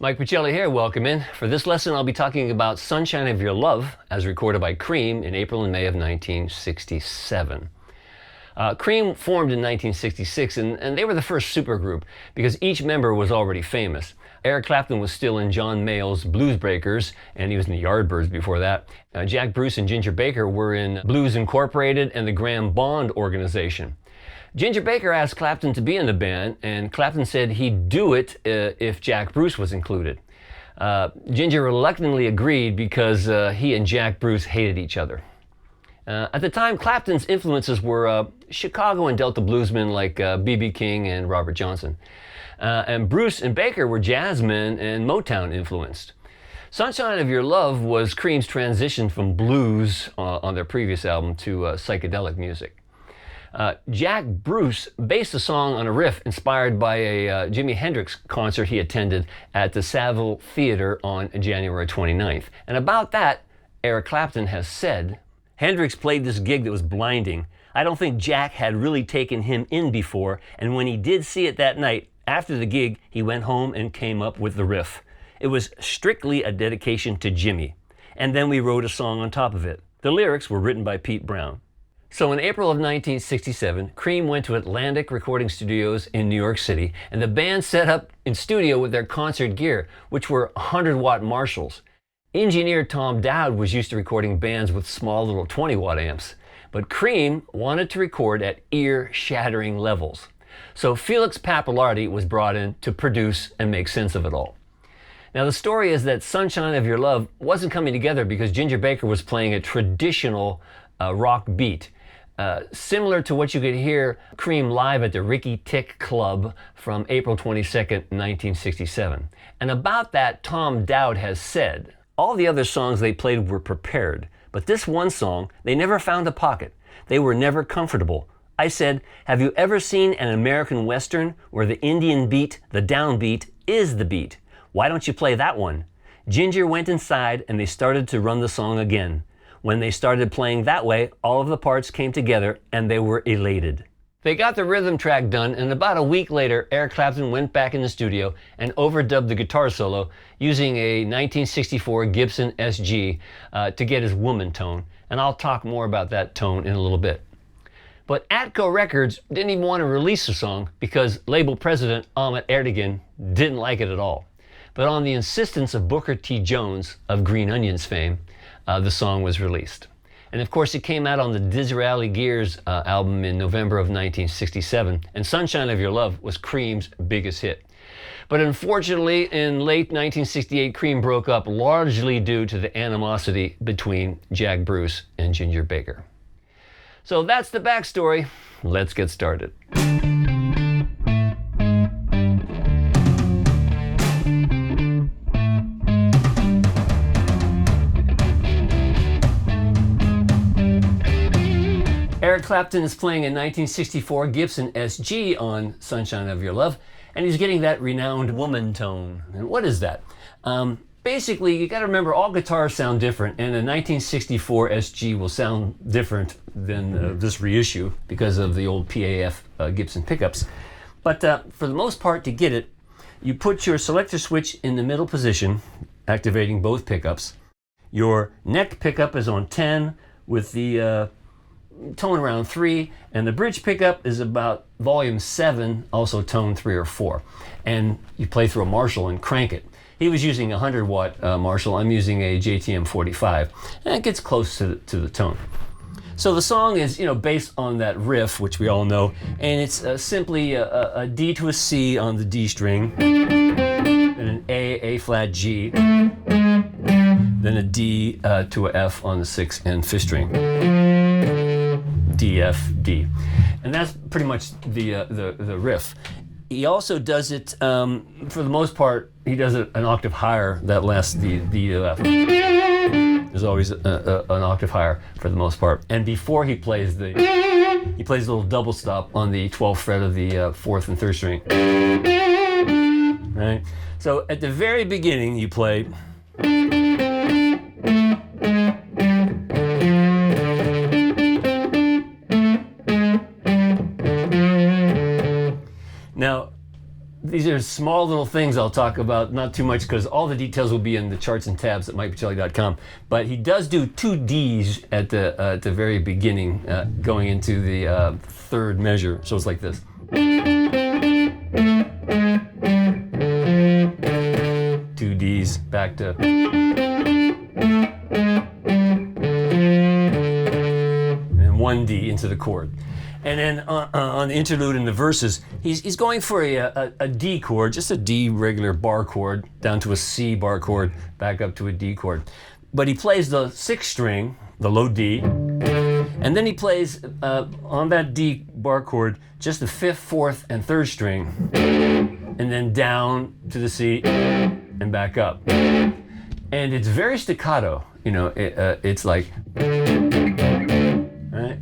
Mike Pachelli here, welcome in. For this lesson, I'll be talking about Sunshine of Your Love, as recorded by Cream in April and May of 1967. Cream formed in 1966, and they were the first supergroup because each member was already famous. Eric Clapton was still in John Mayall's Blues Breakers, and he was in the Yardbirds before that. Jack Bruce and Ginger Baker were in Blues Incorporated and the Graham Bond Organization. Ginger Baker asked Clapton to be in the band, and Clapton said he'd do it if Jack Bruce was included. Ginger reluctantly agreed because he and Jack Bruce hated each other. At the time, Clapton's influences were Chicago and Delta bluesmen like B.B. King and Robert Johnson. And Bruce and Baker were jazzmen and Motown influenced. Sunshine of Your Love was Cream's transition from blues on their previous album to psychedelic music. Jack Bruce based the song on a riff inspired by a Jimi Hendrix concert he attended at the Saville Theater on January 29th. And about that, Eric Clapton has said, "Hendrix played this gig that was blinding. I don't think Jack had really taken him in before, and when he did see it that night, after the gig, he went home and came up with the riff. It was strictly a dedication to Jimmy. And then we wrote a song on top of it. The lyrics were written by Pete Brown." So in April of 1967, Cream went to Atlantic Recording Studios in New York City, and the band set up in studio with their concert gear, which were 100-watt Marshalls. Engineer Tom Dowd was used to recording bands with small little 20-watt amps, but Cream wanted to record at ear-shattering levels. So Felix Pappalardi was brought in to produce and make sense of it all. Now the story is that Sunshine of Your Love wasn't coming together because Ginger Baker was playing a traditional rock beat. Similar to what you could hear Cream live at the Ricky Tick Club from April 22nd, 1967. And about that, Tom Dowd has said, "All the other songs they played were prepared, but this one song, they never found a pocket. They were never comfortable. I said, have you ever seen an American Western where the Indian beat, the downbeat, is the beat? Why don't you play that one?" Ginger went inside and they started to run the song again. When they started playing that way, all of the parts came together and they were elated. They got the rhythm track done, and about a week later, Eric Clapton went back in the studio and overdubbed the guitar solo using a 1964 Gibson SG to get his woman tone. And I'll talk more about that tone in a little bit. But Atco Records didn't even want to release the song because label president Ahmet Ertegun didn't like it at all. But on the insistence of Booker T. Jones of Green Onions fame, the song was released. And of course it came out on the Disraeli Gears album in November of 1967, and Sunshine of Your Love was Cream's biggest hit. But unfortunately, in late 1968, Cream broke up largely due to the animosity between Jack Bruce and Ginger Baker. So that's the backstory. Let's get started. Eric Clapton is playing a 1964 Gibson SG on Sunshine of Your Love, and he's getting that renowned woman tone. And what is that? Basically, you got to remember all guitars sound different, and a 1964 SG will sound different than this reissue because of the old PAF Gibson pickups. But for the most part, to get it, you put your selector switch in the middle position, activating both pickups. Your neck pickup is on 10 with the tone around 3, and the bridge pickup is about volume 7, also tone 3 or 4. And you play through a Marshall and crank it. He was using a 100-watt Marshall. I'm using a JTM 45, and it gets close to the tone. So the song is, based on that riff, which we all know, and it's simply a D to a C on the D string, then an A flat G, then a D to a F on the 6th and 5th string. D, F, D. And that's pretty much the riff. He also does it, for the most part, he does it an octave higher, that last D to F. There's always an octave higher for the most part. And before he plays he plays a little double stop on the 12th fret of the 4th and 3rd string. Right? So at the very beginning, you play. Now, these are small little things I'll talk about, not too much, because all the details will be in the charts and tabs at MikePachelli.com. But he does do 2 Ds at the very beginning, going into the third measure. So it's like this. 2 Ds back to. And 1 D into the chord. And then on the interlude in the verses, he's going for a D chord, just a D regular bar chord, down to a C bar chord, back up to a D chord. But he plays the 6th string, the low D, and then he plays on that D bar chord just the 5th, 4th, and 3rd string, and then down to the C and back up. And it's very staccato, you know, it's like, right?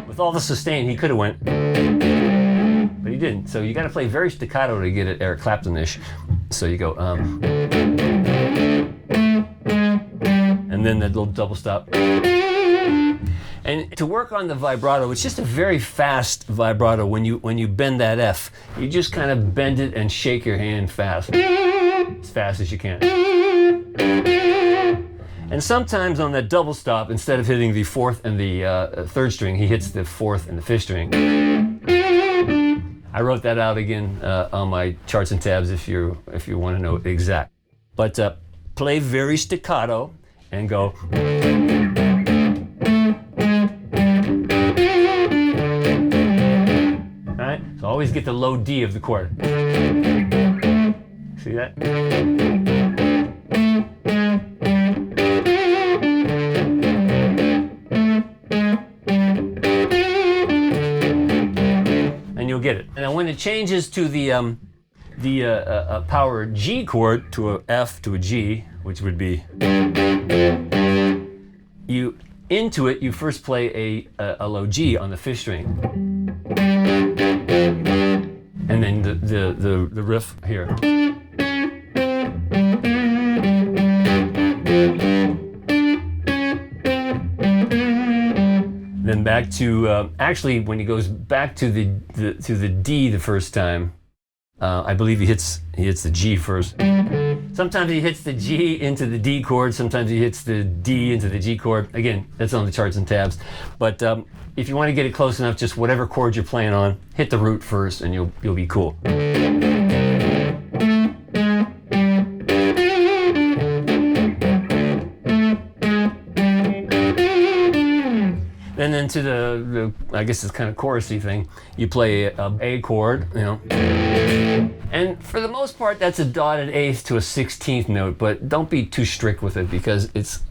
With all the sustain, he could have went, but he didn't. So you got to play very staccato to get it Eric Clapton-ish. So you go, and then that little double stop. And to work on the vibrato, it's just a very fast vibrato. When you bend that F, you just kind of bend it and shake your hand fast as you can. And sometimes on that double stop, instead of hitting the 4th and the 3rd string, he hits the 4th and the 5th string. I wrote that out again on my charts and tabs if you want to know exact. But play very staccato and go. All right? So always get the low D of the chord. See that? Get it. And when it changes to the power G chord, to a F to a G, which would be, you first play a low G on the 5th string, and then the riff here. Then back to actually when he goes back to the D the first time, I believe he hits the G first. Sometimes he hits the G into the D chord. Sometimes he hits the D into the G chord. Again, that's on the charts and tabs. But if you want to get it close enough, just whatever chord you're playing on, hit the root first, and you'll be cool. And then to the I guess it's kind of chorusy thing, you play a chord, you know. And for the most part, that's a dotted 8th to a 16th note, but don't be too strict with it because it's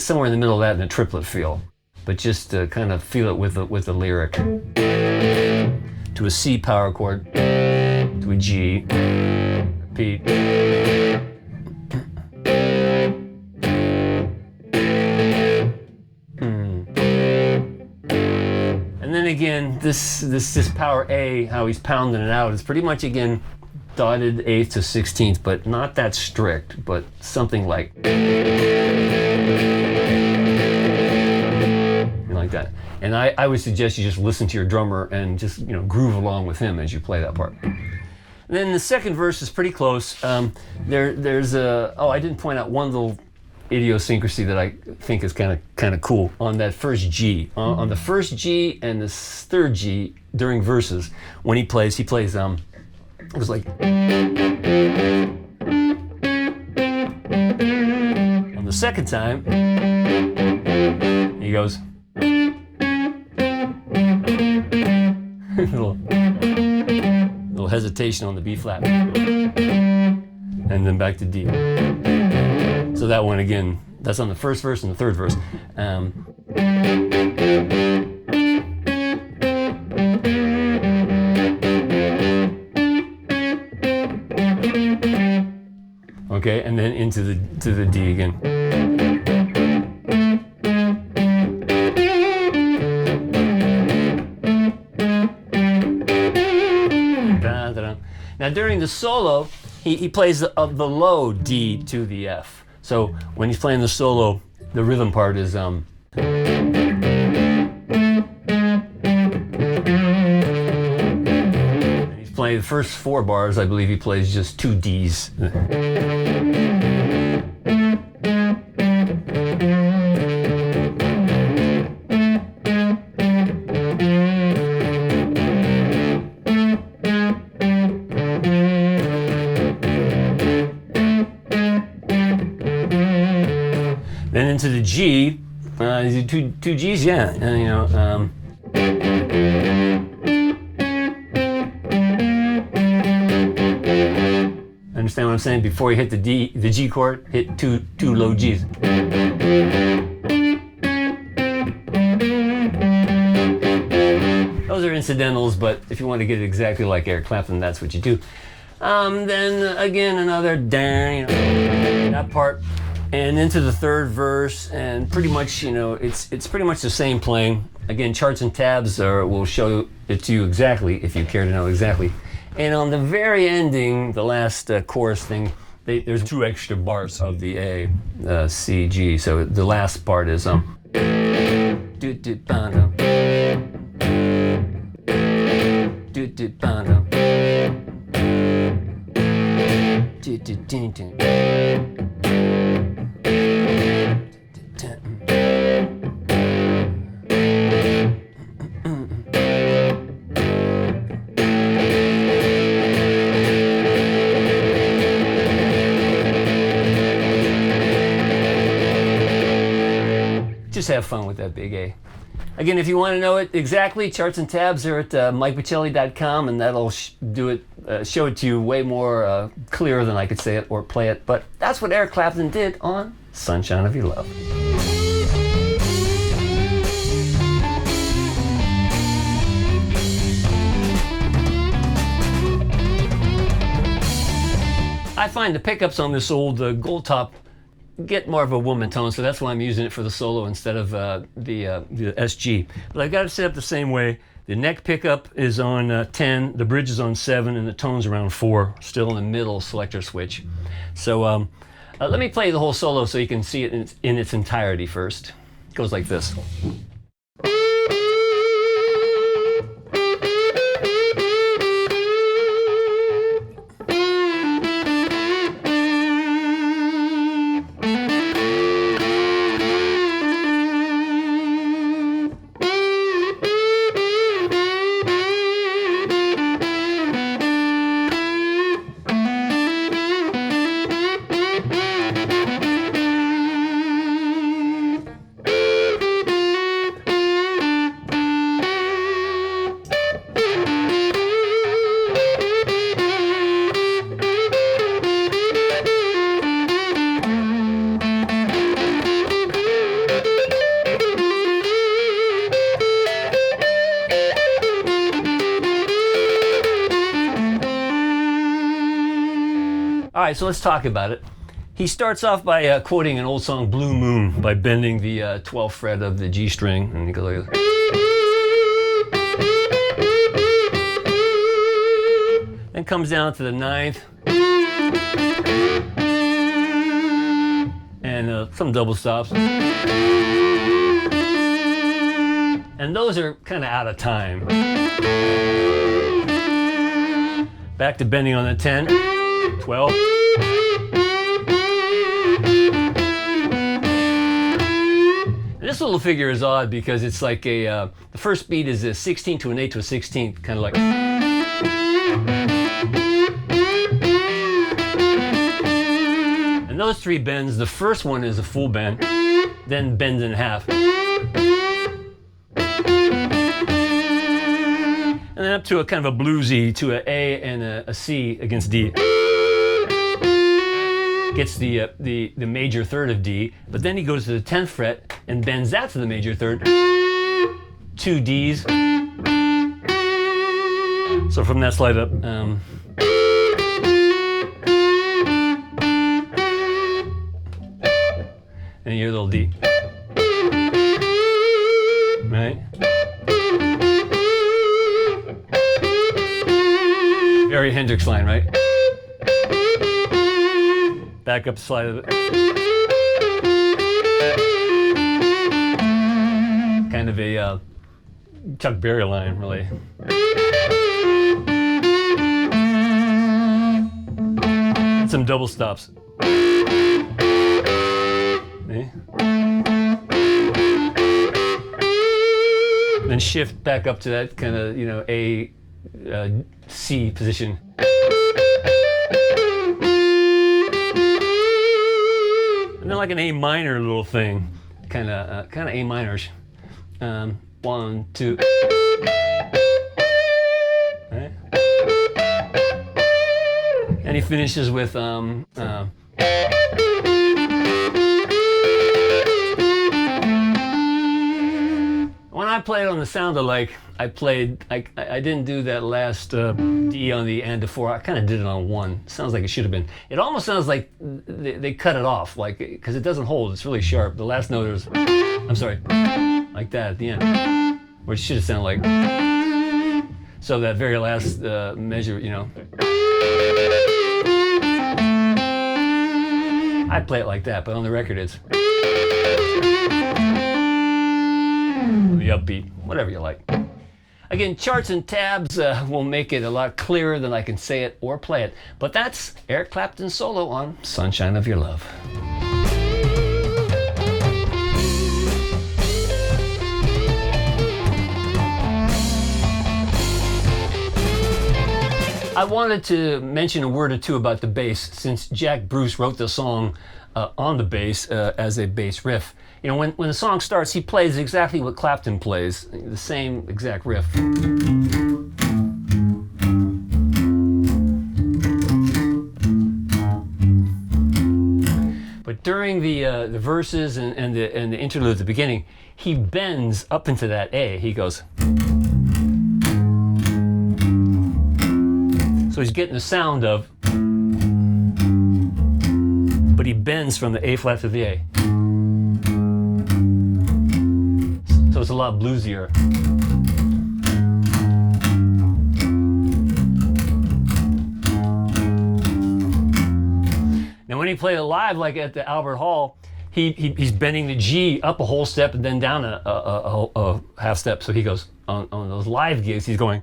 somewhere in the middle of that in a triplet feel. But just kind of feel it with the lyric. To a C power chord, to a G, repeat. And then again, this power A, how he's pounding it out, is pretty much again dotted 8th to 16th, but not that strict, but something like that. And I would suggest you just listen to your drummer and just groove along with him as you play that part. And then the second verse is pretty close. There's I didn't point out one little idiosyncrasy that I think is kind of cool on that first G. On the first G and the 3rd G during verses, when he plays it was like on the second time he goes little hesitation on the B flat and then back to D. So that one again, that's on the first verse and the 3rd verse. Okay, and then into the D again. Now during the solo, he plays the low D to the F. So when he's playing the solo, the rhythm part is and he's playing play the first 4 bars, I believe he plays just 2 Ds. Then into the G, two Gs, yeah, and, you know. Understand what I'm saying? Before you hit the G chord, hit two low Gs. Those are incidentals, but if you want to get it exactly like Eric Clapton, that's what you do. Then again, another down, you know, that part. And into the third verse, and pretty much, you know, it's pretty much the same playing. Again, charts and tabs will show it to you exactly if you care to know exactly. And on the very ending, the last chorus thing, there's 2 extra bars of the A, C, G. So the last part is just have fun with that big A. Again, if you want to know it exactly, charts and tabs are at MikePachelli.com, and that'll show it to you way more clearer than I could say it or play it. But that's what Eric Clapton did on Sunshine of Your Love. I find the pickups on this old Gold Top get more of a woman tone, so that's why I'm using it for the solo instead of the SG. But I've got it set up the same way. The neck pickup is on 10, the bridge is on 7, and the tone's around 4, still in the middle selector switch. So let me play the whole solo so you can see it in its entirety first. It goes like this. All right, so let's talk about it. He starts off by quoting an old song, Blue Moon, by bending the 12th fret of the G string, and he goes like this. Then comes down to the 9th, and some double stops. And those are kind of out of time. Back to bending on the 10, 12. This little figure is odd because it's like the first beat is a 16 to an 8 to a 16, kind of like. And those 3 bends, the first one is a full bend, then bends in half. And then up to a kind of a bluesy, to an A and a C against D. Gets the major third of D, but then he goes to the 10th fret and bends that to the major third. 2 Ds. So from that slide up. And your little D. Right? Very Hendrix line, right? Back up slide of it. Kind of a Chuck Berry line, really. and some double stops. Okay. Then shift back up to that kind of, A, C position. And then like an A minor little thing, kind of A minorish. 1, 2. Right. And he finishes with when I played on the sound alike, I didn't do that last D on the and to 4. I kind of did it on 1. Sounds like it should have been. It almost sounds like they cut it off, like, because it doesn't hold. It's really sharp. The last note is, I'm sorry, like that at the end, where it should have sounded like. So that very last measure, I play it like that, but on the record it's the upbeat, whatever you like. Again, charts and tabs will make it a lot clearer than I can say it or play it. But that's Eric Clapton's solo on Sunshine of Your Love. I wanted to mention a word or two about the bass, since Jack Bruce wrote the song on the bass as a bass riff. When the song starts, he plays exactly what Clapton plays, the same exact riff. But during the verses and the interlude at the beginning, he bends up into that A. He goes. So he's getting the sound of, but he bends from the A flat to the A. So it's a lot bluesier. Now when he played it live, like at the Albert Hall, he's bending the G up a whole step and then down a half step. So he goes, on those live gigs, he's going.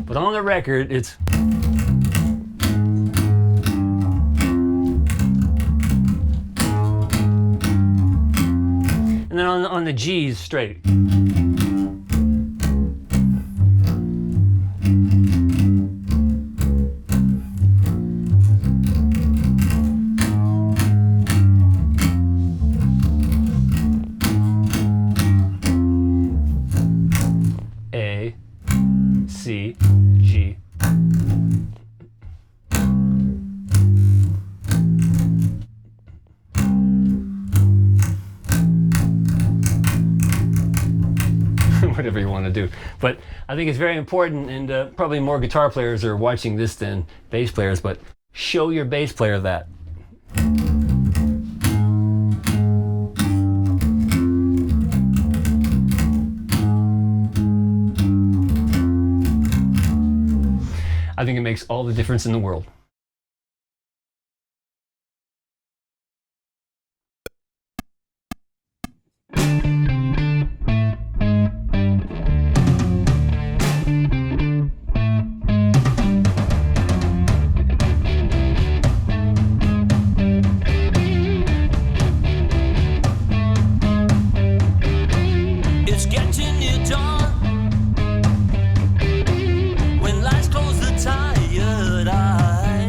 But on the record, it's. And then on the G's, straight. A, C, G. Whatever you want to do. But I think it's very important, and probably more guitar players are watching this than bass players, but show your bass player that. I think it makes all the difference in the world. It's getting near dawn. When lights close the tired eyes.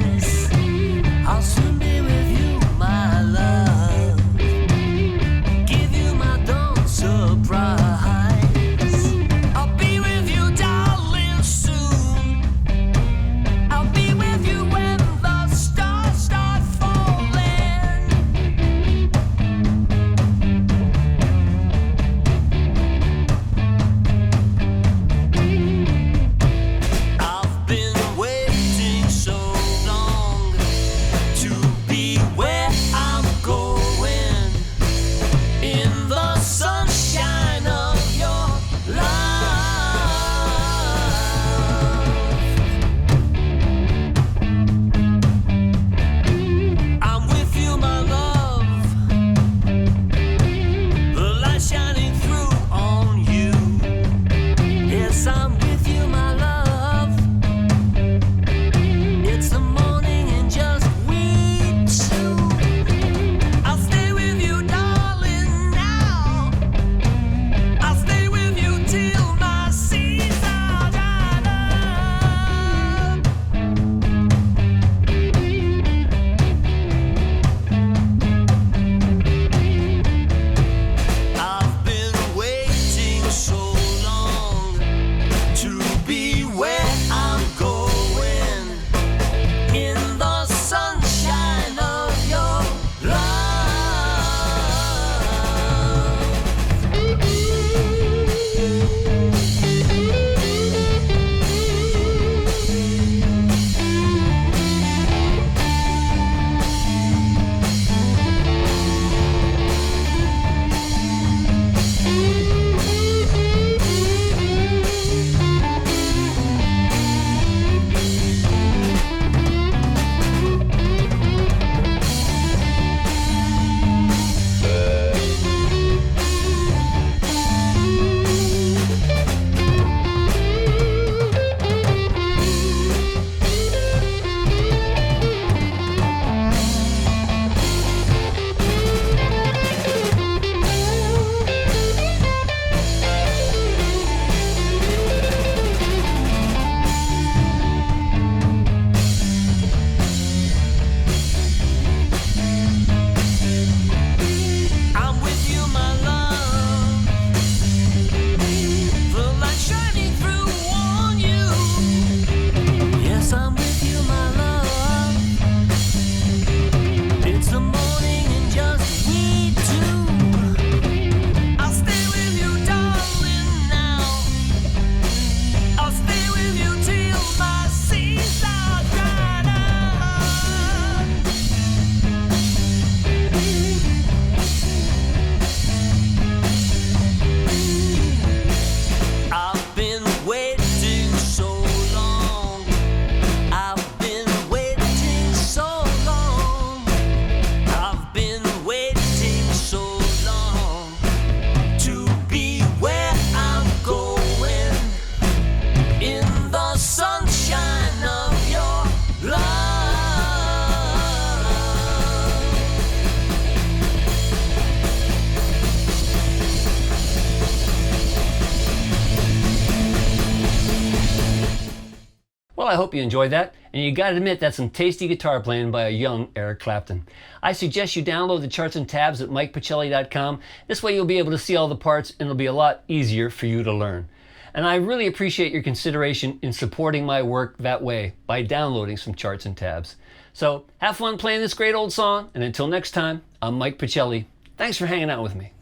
I hope you enjoyed that, and you gotta admit that's some tasty guitar playing by a young Eric Clapton. I suggest you download the charts and tabs at MikePachelli.com. This way you'll be able to see all the parts and it'll be a lot easier for you to learn. And I really appreciate your consideration in supporting my work that way by downloading some charts and tabs. So have fun playing this great old song, and until next time, I'm Mike Pachelli. Thanks for hanging out with me.